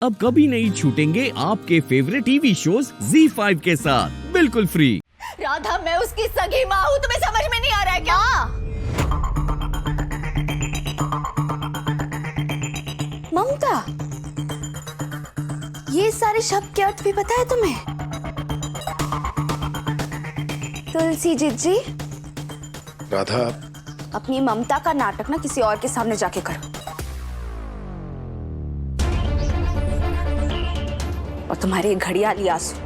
अब कभी नहीं छूटेंगे आपके फेवरेट टीवी शोज ZEE5 के साथ बिल्कुल फ्री। राधा, मैं उसकी सगी माँ हूँ, तुम्हें समझ में नहीं आ रहा है क्या? ममता, ये सारे शब्द के अर्थ भी पता है तुम्हें? तुलसी जी, राधा, अपनी ममता का नाटक ना किसी और के सामने जाके करो। और तुम्हारी ये घड़ियाली आंसू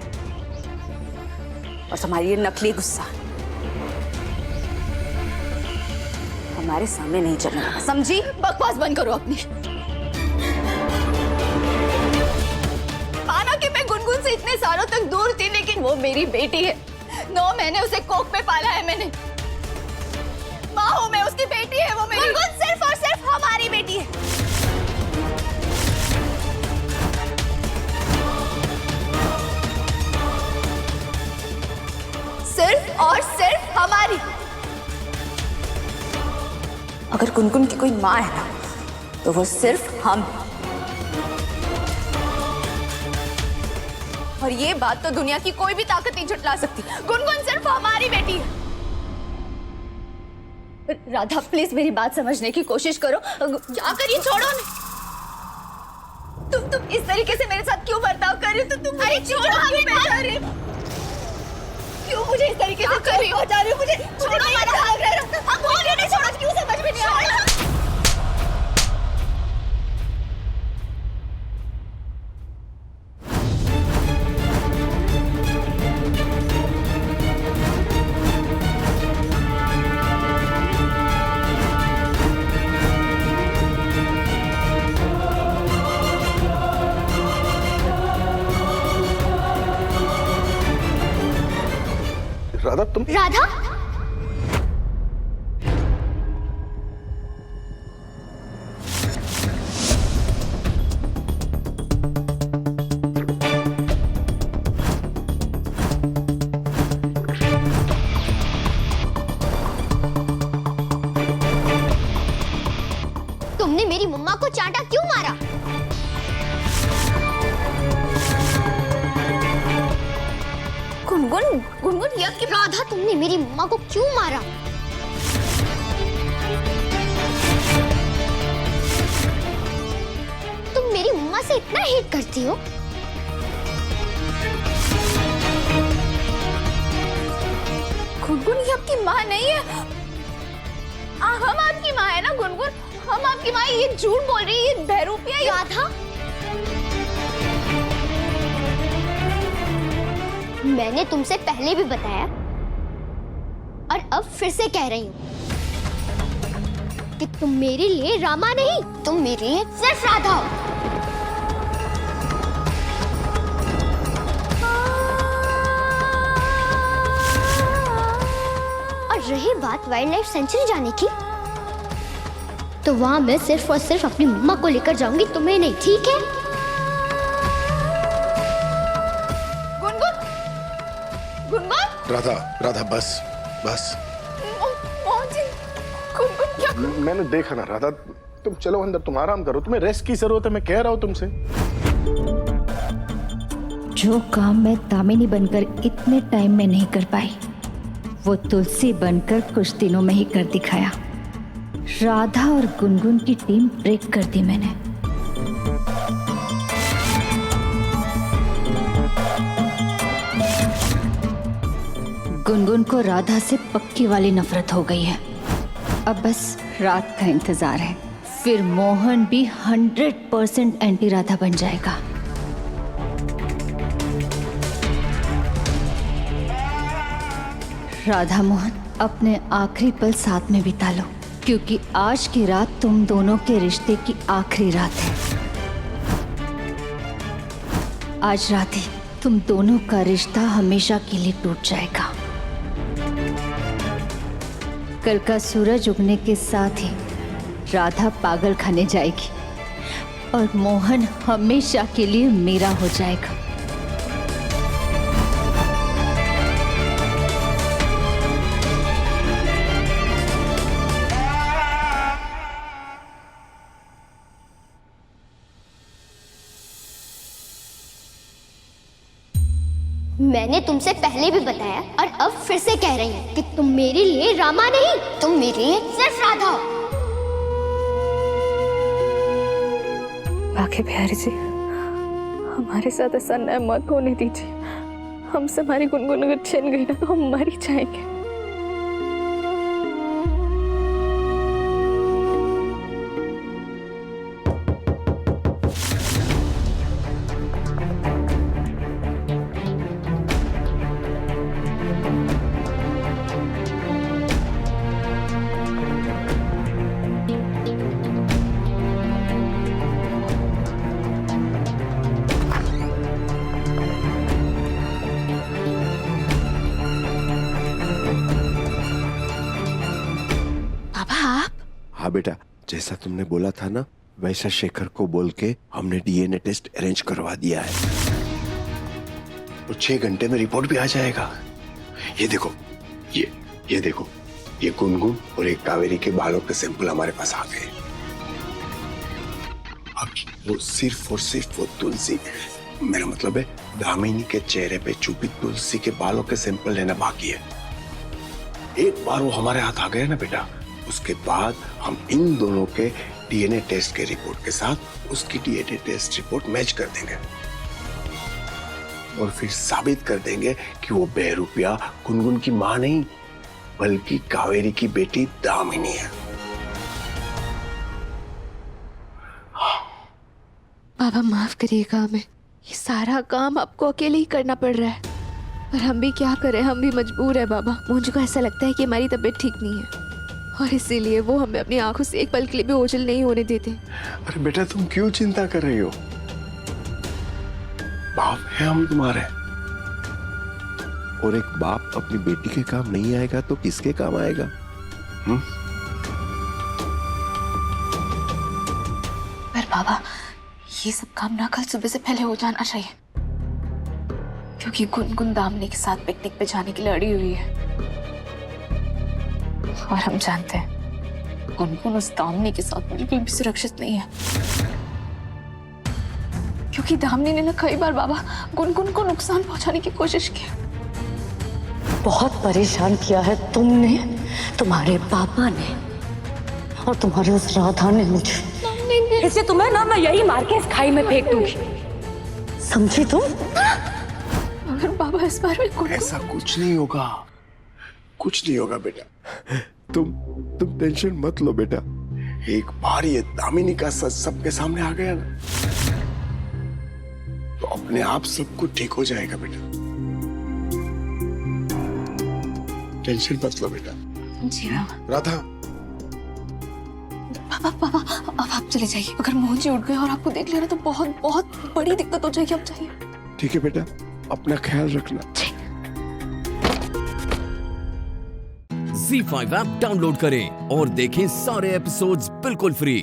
और तुम्हारी ये नकली गुस्सा हमारे सामने नहीं चलने वाला, समझी? बकवास बंद करो अपनी। माना कि मैं गुनगुन से इतने सालों तक दूर थी, लेकिन वो मेरी बेटी है। 9 महीने उसे कोख में पाला है मैंने। माँ हूँ मैं, उसकी बेटी है वो मेरी। गुनगुन सिर्फ और सिर्फ हमारी बेटी है। सिर्फ और सिर्फ हमारी। अगर गुनगुन की कोई माँ है ना, तो वो सिर्फ हम। और ये बात तो दुनिया की कोई भी ताकत नहीं झुठला सकती। गुनगुन सिर्फ हमारी बेटी है। राधा, प्लीज मेरी बात समझने की कोशिश करो। क्या करिए, छोड़ो ना। तुम इस तरीके से मेरे साथ क्यों बर्ताव कर रही हो? तुम अरे छोड़ो, हमें बता रही हो। क्यों मुझे इस तरीके से कर रही हो? बता रही हो मुझे। छोड़ो, नहीं अच्छा लग रहा है। हम बोल रहे नहीं, छोड़ो, क्यों समझ में नहीं आ रहा? राधा, तुम राधा, तुमने मेरी मम्मा को चांटा क्यों मारा? गुनगुन, गुनगुन, ये आपकी राधा, तुमने मेरी मम्मा को क्यों मारा? तुम मेरी मम्मा से इतना हेट करती हो? गुनगुन, ये आपकी माँ नहीं है। हम आपकी माँ है ना गुनगुन, हम आपकी माँ। ये झूठ बोल रही है, ये बहरूपिया है। राधा, मैंने तुमसे पहले भी बताया और अब फिर से कह रही हूँ कि तुम मेरे लिए रामा नहीं, तुम मेरे लिए सिर्फ राधा हो। और रही बात वाइल्ड लाइफ सेंचुरी जाने की, तो वहां मैं सिर्फ और सिर्फ अपनी मम्मा को लेकर जाऊंगी, तुम्हें नहीं, ठीक है? गुनगुन, गुनगुन, राधा, राधा, बस बस। मोहन जी, गुनगुन क्या? मैंने देखा ना राधा, तुम चलो अंदर, तुम आराम करो, तुम्हें रेस्ट की जरूरत है, मैं कह रहा हूँ तुमसे। जो काम मैं दामिनी बनकर इतने टाइम में नहीं कर पाई, वो तुलसी बनकर कुछ दिनों में ही कर दिखाया। राधा और गुनगुन की टीम ब्रेक कर दी मैंने। गुनगुन को राधा से पक्की वाली नफरत हो गई है। अब बस रात का इंतजार है, फिर मोहन भी 100% एंटी राधा बन जाएगा। राधा मोहन, अपने आखिरी पल साथ में बिता लो, क्योंकि आज की रात तुम दोनों के रिश्ते की आखिरी रात है। आज रात ही तुम दोनों का रिश्ता हमेशा के लिए टूट जाएगा। कल का सूरज उगने के साथ ही राधा पागल खाने जाएगी और मोहन हमेशा के लिए मेरा हो जाएगा। मैंने तुमसे पहले भी बताया और अब फिर से कह रही हूँ कि तुम मेरे लिए रामा नहीं, तुम मेरे लिए सिर्फ राधा हो। बाकी बिहारी जी, हमारे साथ ऐसा न मत होने दीजिए। हमसे हमारी गुनगुन अगर छिन गई ना तो हम मर ही जाएंगे। हाँ बेटा, जैसा तुमने बोला था ना वैसा शेखर को बोल के हमने डीएनए टेस्ट अरेंज करवा दिया है। और 6 घंटे में रिपोर्ट भी आ जाएगा। ये देखो, ये देखो, ये गुनगुन और एक कावेरी के बालों के सैंपल हमारे पास आ गए। अब वो सिर्फ और सिर्फ वो तुलसी, मेरा मतलब है दामिनी के चेहरे पे छुपी तुलसी के बालों के सैंपल लेना बाकी है। एक बार वो हमारे हाथ आ गए ना बेटा, उसके बाद हम इन दोनों के डीएनए टेस्ट के रिपोर्ट के साथ उसकी डीएनए टेस्ट रिपोर्ट मैच कर देंगे और फिर साबित कर देंगे कि वो बहरूपिया गुनगुन की मां नहीं बल्कि कावेरी की बेटी दामिनी है। बाबा माफ करिएगा हमें, ये सारा काम आपको अकेले ही करना पड़ रहा है, पर हम भी क्या करें, हम भी मजबूर है बाबा। मुझको ऐसा लगता है कि हमारी तबीयत ठीक नहीं है और इसीलिए वो हमें अपनी आंखों से एक पल के लिए भी ओझल नहीं होने देते। अरे बेटा तुम क्यों चिंता कर रही हो, बाप है हम तुम्हारे, और एक बाप अपनी बेटी के काम नहीं आएगा तो किसके काम आएगा? पर बाबा ये सब काम ना कल सुबह से पहले हो जाना चाहिए, क्योंकि गुनगुन दामिनी के साथ पिकनिक पे जाने के लिए अड़ी हुई है और हम जानते हैं गुनगुन उस दामिनी के साथ बिल्कुल भी सुरक्षित नहीं है, क्योंकि दामिनी ने ना कई बार बाबा गुनगुन को नुकसान पहुंचाने की कोशिश की। बहुत परेशान किया है तुमने, तुम्हारे पापा ने और तुम्हारे उस राधा ने मुझे, इसलिए तुम्हें ना मैं यही मार के इस खाई में फेंक दूंगी, समझी तुम? अगर बाबा इस बार में ऐसा कुछ नहीं होगा, कुछ नहीं होगा बेटा, तुम टेंशन मत लो बेटा। एक बार ये दामिनी का सच सबके सामने आ गया ना तो अपने आप सब कुछ ठीक हो जाएगा बेटा, टेंशन मत लो बेटा। जी हाँ राधा, पापा अब आप चले जाइए, अगर मोहन जी उठ गए और आपको देख लेना तो बहुत बहुत बड़ी दिक्कत हो जाएगी। आप जाइए। ठीक है बेटा, अपना ख्याल रखना। Z5 ऐप डाउनलोड करें और देखें सारे एपिसोड्स बिल्कुल फ्री।